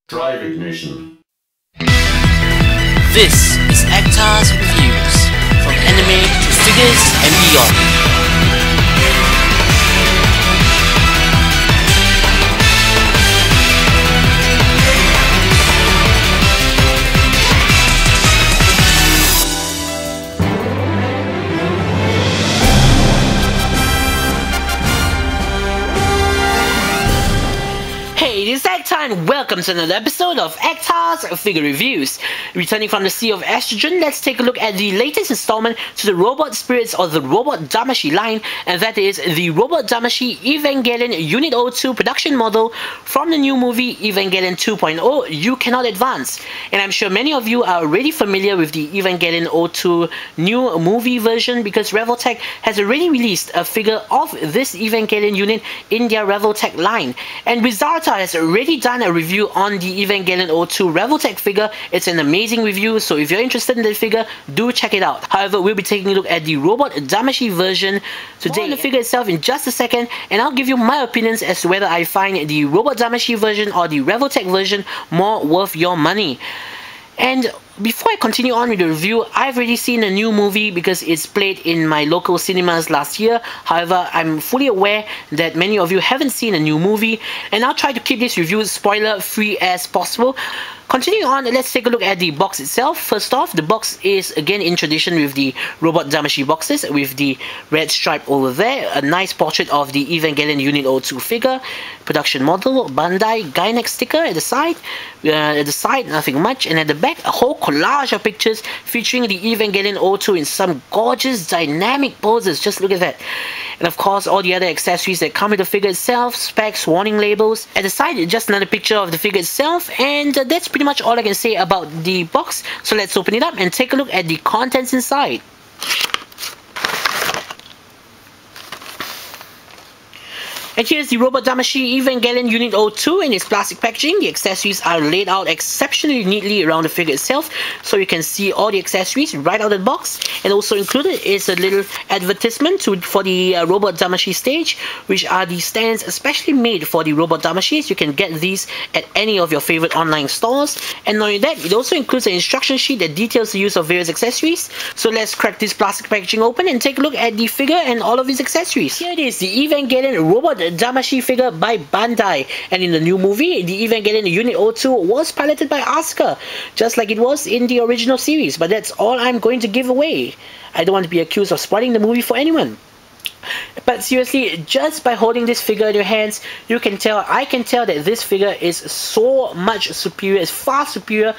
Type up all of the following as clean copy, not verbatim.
Drive ignition. This is Actar's Reviews, from anime to figures and beyond. Hey, it is Actar and welcome to another episode of Actar's Figure Reviews. Returning from the Sea of Estrogen, let's take a look at the latest installment to the Robot Spirits of the Robot Damashii line, and that is the Robot Damashii Evangelion Unit 02 production model from the new movie Evangelion 2.0, You Cannot Advance. And I'm sure many of you are already familiar with the Evangelion 02 new movie version because Revoltech has already released a figure of this Evangelion unit in their Revoltech line. And Bizarre has already done a review on the Evangelion 02 Revoltech figure. It's an amazing review, so if you're interested in that figure, do check it out. However, we'll be taking a look at the Robot Damashii version today. More on the figure itself in just a second, and I'll give you my opinions as to whether I find the Robot Damashii version or the Revoltech version more worth your money. And before I continue on with the review, I've already seen a new movie because it's played in my local cinemas last year. However, I'm fully aware that many of you haven't seen a new movie, and I'll try to keep this review spoiler free as possible. Continuing on, let's take a look at the box itself. First off, the box is again in tradition with the Robot Damashii boxes, with the red stripe over there, a nice portrait of the Evangelion Unit 02 figure, production model, Bandai, Gynex sticker at the side. Nothing much, and at the back, a whole collage of pictures featuring the Evangelion 02 in some gorgeous dynamic poses. Just look at that. And of course, all the other accessories that come with the figure itself, specs, warning labels. At the side, just another picture of the figure itself, and that's pretty much all I can say about the box. So let's open it up and take a look at the contents inside. And here's the Robot Damashii Evangelion Unit 02 in its plastic packaging. The accessories are laid out exceptionally neatly around the figure itself, so you can see all the accessories right out of the box. And also included is a little advertisement for the Robot Damashii stage, which are the stands especially made for the Robot Damashis. You can get these at any of your favorite online stores. And not only that, it also includes an instruction sheet that details the use of various accessories. So let's crack this plastic packaging open and take a look at the figure and all of its accessories. Here it is, the Evangelion Robot Damashii figure by Bandai, and in the new movie, the Evangelion Unit 02 was piloted by Asuka, just like it was in the original series. But that's all I'm going to give away. I don't want to be accused of spoiling the movie for anyone. But seriously, just by holding this figure in your hands, I can tell that this figure is so much superior, it's far superior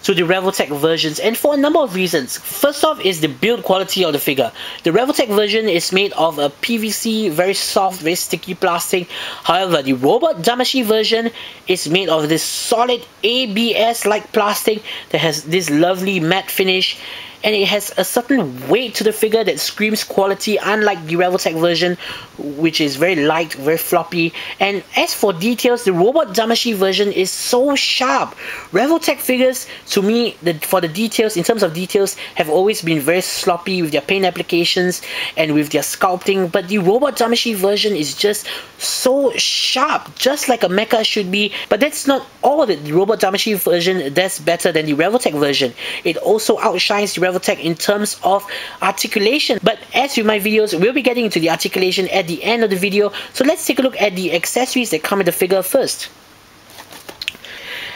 to the Revoltech versions, and for a number of reasons. First off is the build quality of the figure. The Revoltech version is made of a PVC, very soft, very sticky plastic. However, the Robot Damashii version is made of this solid ABS-like plastic that has this lovely matte finish, and it has a certain weight to the figure that screams quality, unlike the Revoltech version, which is very light, very floppy. And as for details, the Robot Damashii version is so sharp. Revoltech figures, to me, for the details, in terms of details, have always been very sloppy with their paint applications and with their sculpting, but the Robot Damashii version is just so sharp, just like a mecha should be. But that's not all that the Robot Damashii version does better than the Revoltech version. It also outshines the Revoltech in terms of articulation. But as with my videos, we'll be getting into the articulation at the end of the video, so let's take a look at the accessories that come with the figure first.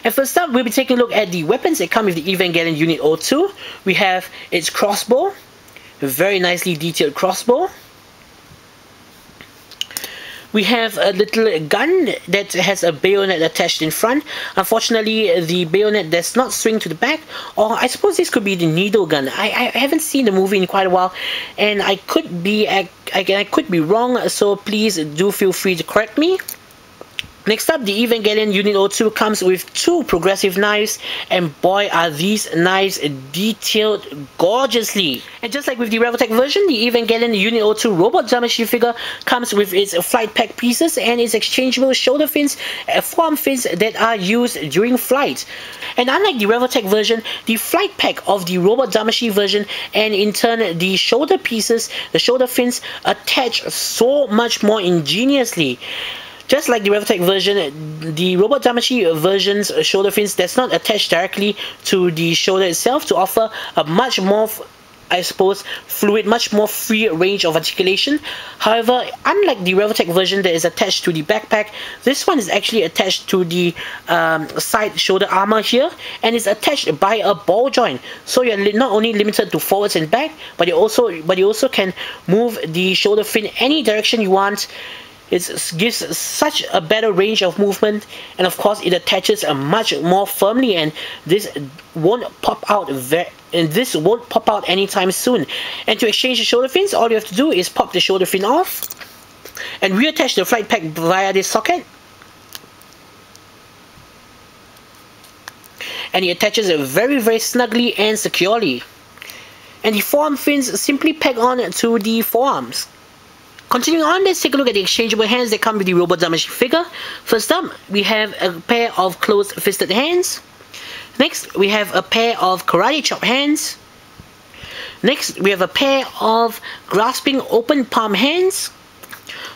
And first up, we'll be taking a look at the weapons that come with the Evangelion Unit 02. We have its crossbow, a very nicely detailed crossbow. We have a little gun that has a bayonet attached in front. Unfortunately, the bayonet does not swing to the back, or I suppose this could be the needle gun. I haven't seen the movie in quite a while, and I could be wrong, so please do feel free to correct me. Next up, the Evangelion Unit 02 comes with two progressive knives, and boy are these knives detailed gorgeously. And just like with the Revoltech version, the Evangelion Unit 02 Robot Damashii figure comes with its flight pack pieces and its exchangeable shoulder fins, forearm fins that are used during flight. And unlike the Revoltech version, the flight pack of the Robot Damashii version, and in turn the shoulder pieces, the shoulder fins, attach so much more ingeniously. Just like the Revoltech version, the Robot Damashii version's shoulder fins does not attach directly to the shoulder itself to offer a much more, I suppose, fluid, much more free range of articulation. However, unlike the Revoltech version that is attached to the backpack, this one is actually attached to the side shoulder armor here, and is attached by a ball joint. So you're not only limited to forwards and back, but you also can move the shoulder fin any direction you want. It gives such a better range of movement, and of course it attaches much more firmly, and this won't pop out anytime soon. And to exchange the shoulder fins, all you have to do is pop the shoulder fin off and reattach the flight pack via this socket, and it attaches it very snugly and securely. And the forearm fins simply peg on to the forearms. Continuing on, let's take a look at the exchangeable hands that come with the Robot Damashii figure. First up, we have a pair of closed-fisted hands. Next, we have a pair of karate chop hands. Next, we have a pair of grasping open palm hands.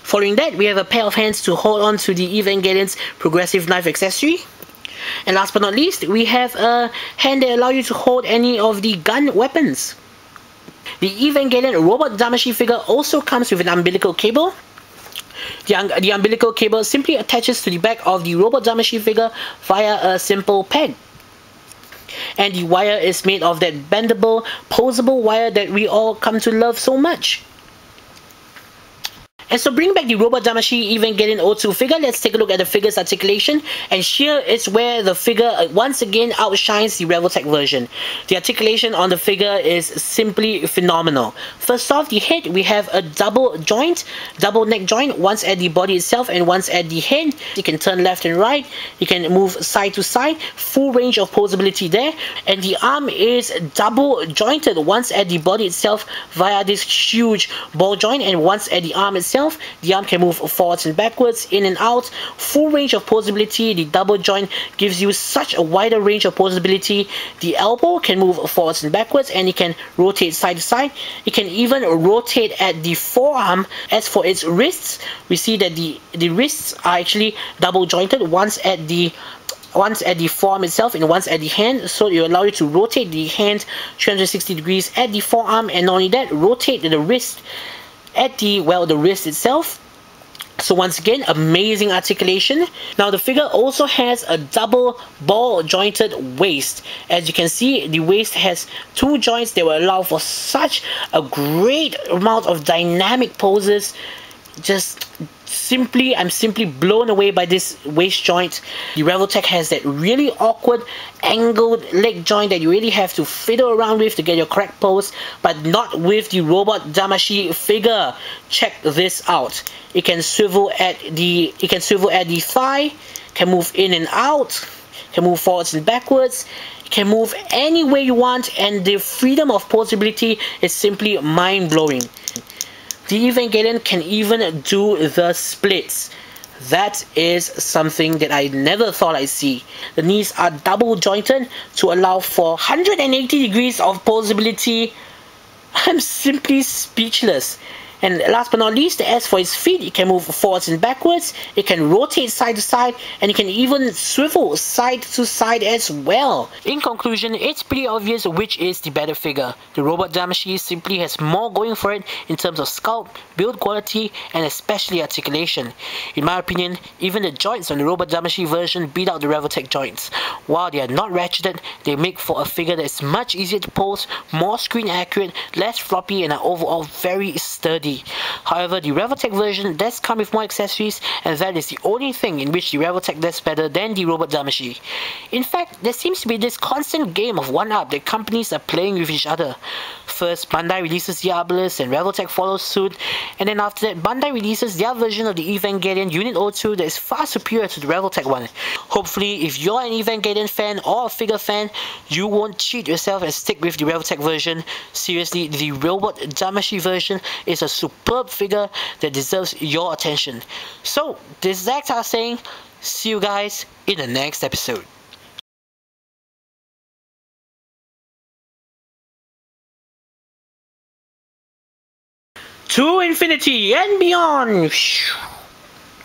Following that, we have a pair of hands to hold on to the Evangelion's progressive knife accessory. And last but not least, we have a hand that allows you to hold any of the gun weapons. The Evangelion Robot Damashii figure also comes with an umbilical cable. The umbilical cable simply attaches to the back of the Robot Damashii figure via a simple peg. And the wire is made of that bendable, posable wire that we all come to love so much. And so bring back the Robot Damashii Evangelion 2 figure, let's take a look at the figure's articulation, and here is where the figure once again outshines the Revoltech version. The articulation on the figure is simply phenomenal. First off, the head, we have a double neck joint, once at the body itself and once at the head. You can turn left and right, you can move side to side, full range of posability there. And the arm is double jointed, once at the body itself via this huge ball joint, and once at the arm itself. The arm can move forwards and backwards, in and out, full range of posability. The double joint gives you such a wider range of posability. The elbow can move forwards and backwards, and it can rotate side to side. It can even rotate at the forearm. As for its wrists, we see that the wrists are actually double jointed, once at the forearm itself and once at the hand, so it will allow you to rotate the hand 360 degrees at the forearm, and not only that, rotate the wrist at the wrist itself. So once again, amazing articulation. Now the figure also has a double ball jointed waist. As you can see, the waist has two joints that will allow for such a great amount of dynamic poses. I'm simply blown away by this waist joint. The Revoltech has that really awkward angled leg joint that you really have to fiddle around with to get your correct pose, but not with the Robot Damashii figure. Check this out. It can swivel at the thigh, can move in and out, can move forwards and backwards. You can move any way you want, and the freedom of posability is simply mind-blowing. The Evangelion can even do the splits. That is something that I never thought I'd see. The knees are double jointed to allow for 180 degrees of posability. I'm simply speechless. And last but not least, as for its feet, it can move forwards and backwards, it can rotate side to side, and it can even swivel side to side as well. In conclusion, it's pretty obvious which is the better figure. The Robot Damashii simply has more going for it in terms of sculpt, build quality, and especially articulation. In my opinion, even the joints on the Robot Damashii version beat out the Revoltech joints. While they are not ratcheted, they make for a figure that is much easier to pose, more screen accurate, less floppy, and are overall very sturdy. However, the Revoltech version does come with more accessories, and that is the only thing in which the Revoltech does better than the Robot Damashii. In fact, there seems to be this constant game of one-up that companies are playing with each other. First, Bandai releases the Arbalest and Revoltech follows suit, and then after that, Bandai releases their version of the Evangelion Unit 2 that is far superior to the Revoltech one. Hopefully, if you're an Evangelion fan or a figure fan, you won't cheat yourself and stick with the Revoltech version. Seriously, the Robot Damashii version is a superb figure that deserves your attention. So, this is Zach saying, see you guys in the next episode. To infinity and beyond!